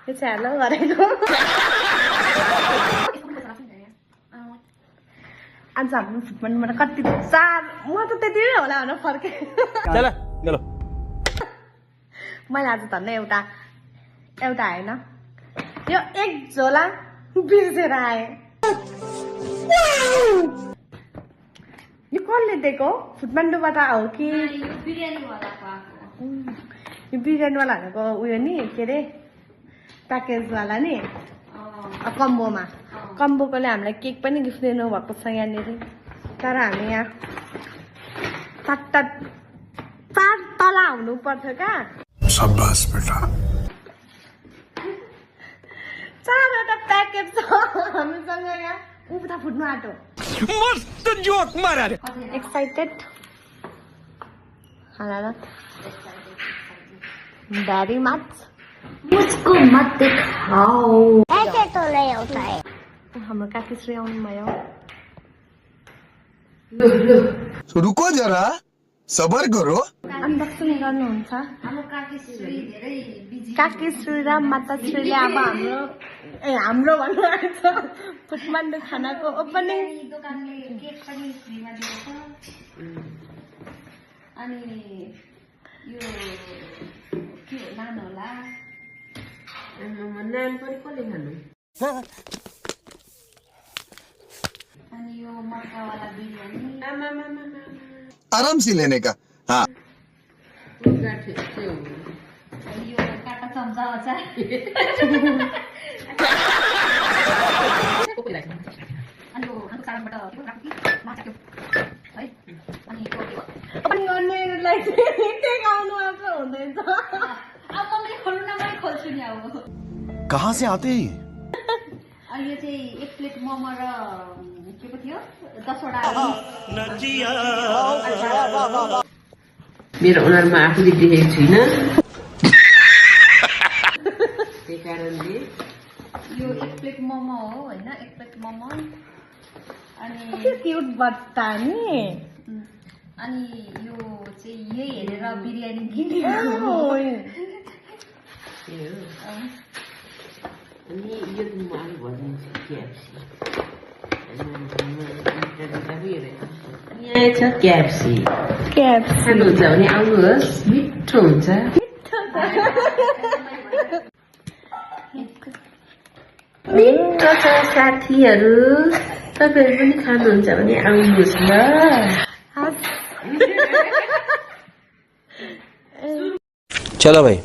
यो चाहिँ हेलो गरेको आज हाम्रो फुटबलबाट कति 4 म त त्यति नै होला भनेर फर्के चल गलो मैले आज धन्न एउटा हैन यो एक झोला बिर्सेर आए यो कसले दिएको फुटबलबाट हो कि यो बिरयानी वालाको आको यो बिरयानी वालाहरुको उयो नि के रे प्याकेज वाला नि कम्बोमा कम्बोकोले हामीलाई केक पनि गिफ्ट दिनु भएको छ यहाँनिर तर हामी यहाँ चार तला हुनु पर्छ का शाबाश बेटा 4वटा प्याकेज छ हामीसँग यहाँ उता फुट्नु आँटो मस्त जोक मारा रे एक्साइटेड हाला very much मुझको मत दिखाओ ऐसे तो नहीं होता है हाम्रो काकीश्री आउनु भयो रुको जरा सबर करो अनबक्सिङ गर्नुहुन्छ हाम्रो काकीश्री धेरै बिजी काकीश्री र माताश्रीले अब हाम्रो भन्नु आएको छ फुटमान्डु खानाको ओपनिङ दोकानले केक पनि फ्रीमा दिएको छ अनि यो के लानु होला नान पनि कसले खानु अनि यो मक्कावाला बिरयानी आराम से लेने का हाँ यो काटा चम्चा अचार अनि यो हाम्रो चाडबाट के राख्नु कि माछा त्यो है अनि यो ओपनिङ गर्नेलाई चाहिँ आउनु मात्र हुँदैछ अब मलाई खोल्नु न मैले खोल्छु नि अब कहाँ से आते हैं अनि यो चाहिँ एक प्लेट मोमो र के पो थियो 10वटा मेरो अनुहारमा आफूले देखेको छुइनँ त्यही कारणले यो एक प्लेट मोमो हो हैन एक प्लेट मोमो अनि क्युट बट्टा नि अनि यो चाहिँ यही हेरेर बिरयानी किनेको अनि यो म आलु भनिदिन्छु क्याप्सी यहाँ छ क्याप्सी खानुहुन्छ भने आउनुहोस् मिठो हुन्छ मिठो छ साथीहरू तपाईँहरू पनि खानुहुन्छ भने आउनुहोस् ल चलो भाई